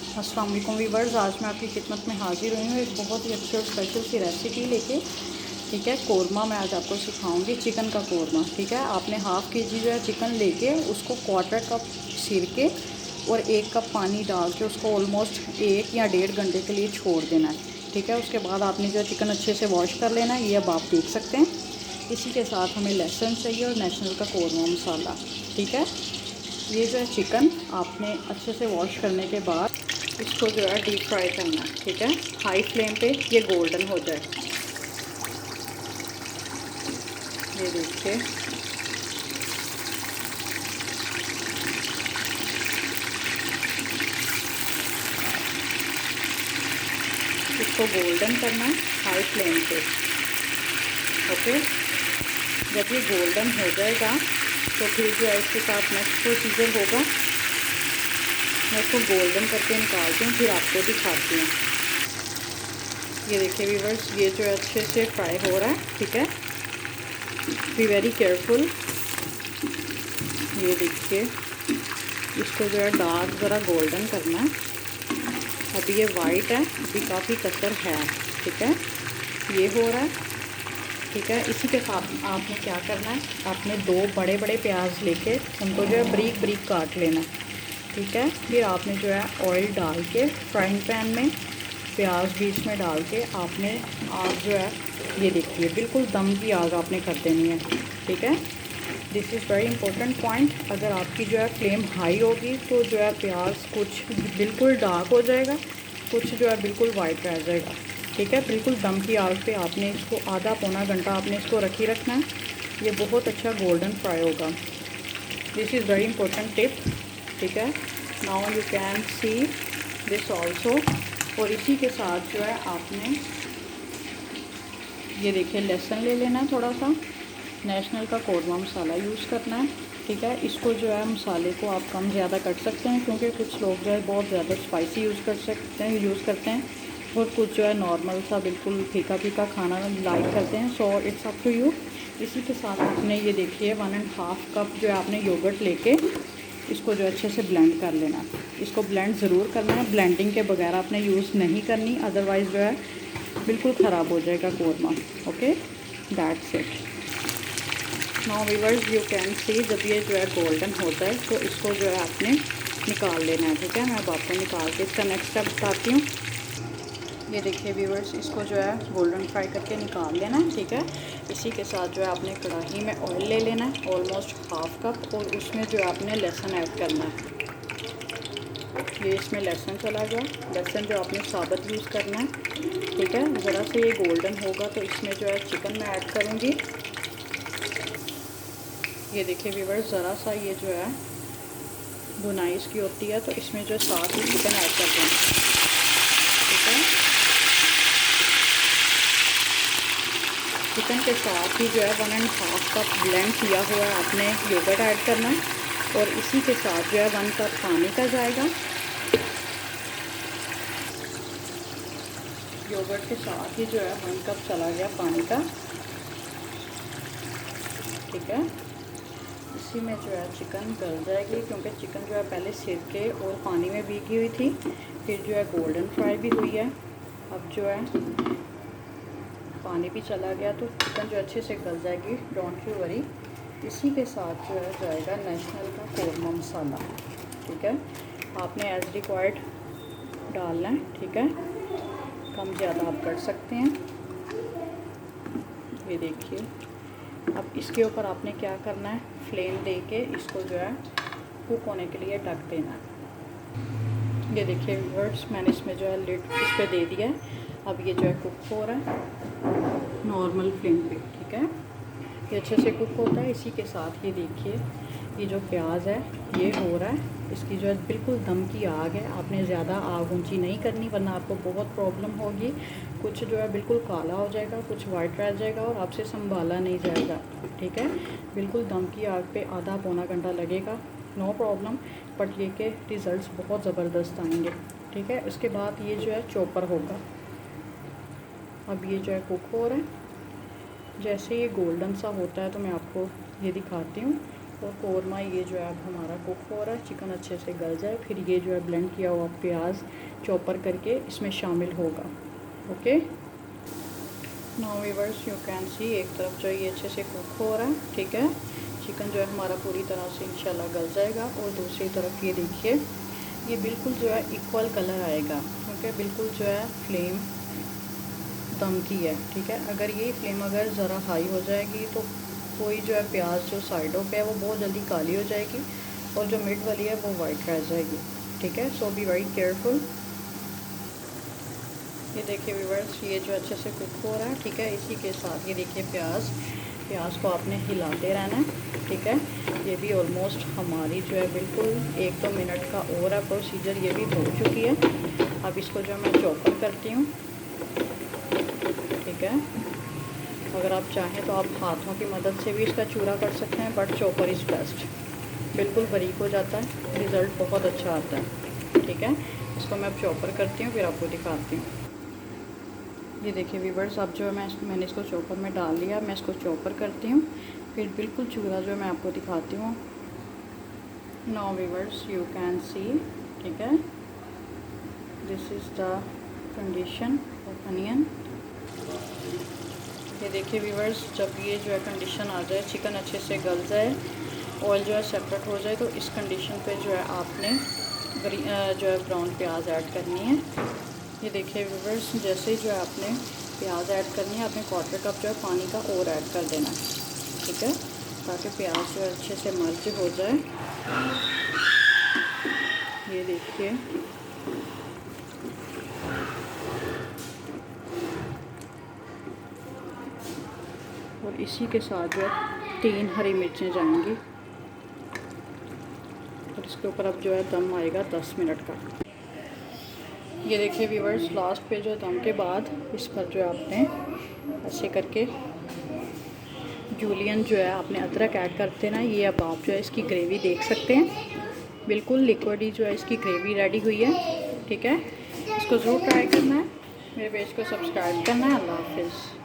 अस्सलाम वालेकुम वीवर्स, आज मैं आपकी खिदमत में हाजिर हुई हूँ एक बहुत ही अच्छी और स्पेशल सी रेसिपी लेके। ठीक है, कौरमा मैं आज आपको सिखाऊंगी, चिकन का कौरमा। ठीक है, आपने हाफ़ के जी जो है चिकन लेके उसको क्वार्टर कप सिरके और 1 कप पानी डाल के उसको ऑलमोस्ट 1 या 1.5 घंटे के लिए छोड़ देना है। ठीक है, उसके बाद आपने जो है चिकन अच्छे से वॉश कर लेना है, ये अब आप देख सकते हैं। इसी के साथ हमें लहसुन चाहिए और नेशनल का कौरमा मसाला। ठीक है, ये जो है चिकन आपने अच्छे से वॉश करने के बाद इसको जो है डीप फ्राई करना है। ठीक है, हाई फ्लेम पे ये गोल्डन हो जाए। ये देखिए, इसको गोल्डन करना है हाई फ्लेम पे। ओके, जब ये गोल्डन हो जाएगा तो फिर जो है इसके साथ नेक्स्ट प्रोसीजर होगा। मैं इसको गोल्डन करके निकालती हूँ, फिर आपको दिखाती हूँ। ये देखिए व्यूअर्स, ये जो है अच्छे से फ्राई हो रहा है। ठीक है, बी वेरी केयरफुल। ये देखिए, इसको जो है डार्क ज़रा गोल्डन करना है। अभी ये वाइट है, अभी काफ़ी कलर है। ठीक है, ये हो रहा है। ठीक है, इसी के साथ आपने क्या करना है, आपने 2 बड़े बड़े प्याज लेके उनको जो है बारीक बारीक काट लेना है। ठीक है, फिर आपने जो है ऑयल डाल के फ्राइंग पैन में प्याज बीच में डाल के आपने आग जो है, ये देखिए बिल्कुल दम की आग आपने कर देनी है। ठीक है, this is very important point. अगर आपकी जो है फ्लेम हाई होगी तो जो है प्याज कुछ बिल्कुल डार्क हो जाएगा, कुछ जो है बिल्कुल वाइट रह जाएगा। ठीक है, बिल्कुल दम की आग पे आपने इसको आधा पौना घंटा आपने इसको रखना है। ये बहुत अच्छा गोल्डन फ्राई होगा। This is very important tip. ठीक है, now you can see this also. और इसी के साथ जो है आपने ये देखिए लहसुन ले लेना है, थोड़ा सा नेशनल का कौरमा मसाला यूज़ करना है। ठीक है, इसको जो है मसाले को आप कम ज़्यादा कर सकते हैं, क्योंकि कुछ लोग जो है बहुत ज़्यादा स्पाइसी यूज़ करते हैं और कुछ जो है नॉर्मल सा बिल्कुल फीका फीका खाना लाइक करते हैं। So it's up to you. इसी के साथ आपने ये देखिए 1.5 कप जो है आपने योगर्ट लेके इसको जो अच्छे से ब्लेंड कर लेना। इसको ब्लेंड ज़रूर करना है, ब्लेंडिंग के बगैर आपने यूज़ नहीं करनी, अदरवाइज़ जो है बिल्कुल ख़राब हो जाएगा korma. Okay, that's it. Now viewers, you can see जब ये जो है गोल्डन होता है तो इसको जो है आपने निकाल लेना है। ठीक है, मैं अब आपको निकाल के इसका नेक्स्ट स्टेप बताती हूँ। ये देखिए व्यूअर्स, इसको जो है गोल्डन फ्राई करके निकाल लेना है। ठीक है, इसी के साथ जो है आपने कढ़ाई में ऑयल ले लेना है ऑलमोस्ट 1/2 कप, और उसमें जो है आपने लहसुन ऐड करना है। ये इसमें लहसुन चला गया, लहसुन जो आपने साबुत यूज़ करना है। ठीक है, ज़रा से ये गोल्डन होगा तो इसमें जो है चिकन मैं ऐड करूँगी। ये देखिए व्यूअर्स, ज़रा सा ये जो है भुनाई इसकी होती है तो इसमें जो है साथ ही चिकन ऐड कर दें। ठीक है, चिकन के साथ ही जो है 1.5 कप ब्लेंड किया हुआ है आपने योगर्ट ऐड करना है, और इसी के साथ जो है 1 कप पानी का जाएगा। योगर्ट के साथ ही जो है 1 कप चला गया पानी का। ठीक है, इसी में जो है चिकन गल जाएगी, क्योंकि चिकन जो है पहले सिरके और पानी में भीगी हुई थी, फिर जो है गोल्डन फ्राई भी हुई है। अब जो है पानी भी चला गया तो चिकन जो अच्छे से गल जाएगी, डोंट यू वरी। इसी के साथ जो है जाएगा नेशनल का कौरमा मसाला। ठीक है, आपने एज रिक्वायर्ड डालना है। ठीक है, कम ज़्यादा आप कर सकते हैं। ये देखिए, अब इसके ऊपर आपने क्या करना है, फ्लेम दे के इसको जो है कुक होने के लिए ढक देना है। ये देखिए व्यूअर्स, मैंने इसमें जो है लिड इस पर दे दिया है। अब ये जो है कुक हो रहा है नॉर्मल फ्लेम पे। ठीक है, ये अच्छे से कुक होता है। इसी के साथ ये देखिए, ये जो प्याज है ये हो रहा है, इसकी जो है बिल्कुल दम की आग है। आपने ज़्यादा आग ऊंची नहीं करनी, वरना आपको बहुत प्रॉब्लम होगी। कुछ जो है बिल्कुल काला हो जाएगा, कुछ वाइट रह जाएगा और आपसे संभाला नहीं जाएगा। ठीक है, बिल्कुल दम की आग पे आधा पौना घंटा लगेगा, नो प्रॉब्लम, बट ये के रिज़ल्ट्स बहुत ज़बरदस्त आएंगे। ठीक है, उसके बाद ये जो है चॉपर होगा। अब ये जो है कुक हो रहा है। जैसे ये गोल्डन सा होता है तो मैं आपको ये दिखाती हूँ। और कौरमा ये जो है अब हमारा कुक हो रहा है, चिकन अच्छे से गल जाए फिर ये जो है ब्लेंड किया हुआ प्याज चॉपर करके इसमें शामिल होगा। Okay, now viewers you can see एक तरफ जो है ये अच्छे से कुक हो रहा है, ठीक है। चिकन जो है हमारा पूरी तरह से इंशाल्लाह गल जाएगा। और दूसरी तरफ ये देखिए ये बिल्कुल जो है इक्वल कलर आएगा, क्योंकि बिल्कुल जो है फ्लेम दम की है, ठीक है। अगर ये फ्लेम अगर ज़रा हाई हो जाएगी तो कोई जो है प्याज जो साइडों पे है वो बहुत जल्दी काली हो जाएगी और जो मिड वाली है वो वाइट रह जाएगी, ठीक है। सो बी वेरी केयरफुल। ये देखिए व्यूअर्स ये जो अच्छे से कुक हो रहा है, ठीक है। इसी के साथ ये देखिए प्याज को आपने हिलाते रहना है, ठीक है। ये भी ऑलमोस्ट हमारी जो है बिल्कुल 1-2 मिनट का और है प्रोसीजर, ये भी हो चुकी है। अब इसको जो मैं चॉपर करती हूँ, ठीक है। अगर आप चाहें तो आप हाथों की मदद से भी इसका चूरा कर सकते हैं, बट चॉपर इज़ बेस्ट, बिल्कुल बारीक हो जाता है, रिज़ल्ट बहुत अच्छा आता है, ठीक है। इसको मैं अब चॉपर करती हूँ फिर आपको दिखाती हूँ। ये देखिए व्यूअर्स अब जो है मैंने इसको चॉपर में डाल लिया, मैं इसको चॉपर करती हूँ फिर बिल्कुल चूरा जो है मैं आपको दिखाती हूँ। Now viewers you can see, ठीक है, this is the condition of onion. ये देखिए व्यूअर्स जब ये जो है कंडीशन आ जाए, चिकन अच्छे से गल जाए, ऑयल जो है सेपरेट हो जाए, तो इस कंडीशन पे जो है आपने जो है ब्राउन प्याज ऐड करनी है। ये देखिए व्यूअर्स जैसे ही जो है आपने प्याज ऐड करनी है, आपने 1/4 कप जो है पानी का और ऐड कर देना है, ठीक है, ताकि प्याज जो है अच्छे से मर्ज हो जाए। ये देखिए और इसी के साथ जो है 3 हरी मिर्चें जाएंगी और इसके ऊपर अब जो है दम आएगा 10 मिनट का। ये देखिए व्यूअर्स लास्ट पे जो दम के बाद इस पर जो है आपने ऐसे करके जूलियन जो है आपने अदरक ऐड करते ना, ये अब आप जो है इसकी ग्रेवी देख सकते हैं, बिल्कुल लिक्विड ही जो है इसकी ग्रेवी रेडी हुई है, ठीक है। इसको ज़रूर ट्राई करना है, मेरे पेज को सब्सक्राइब करना है। अल्लाह हाफिज़।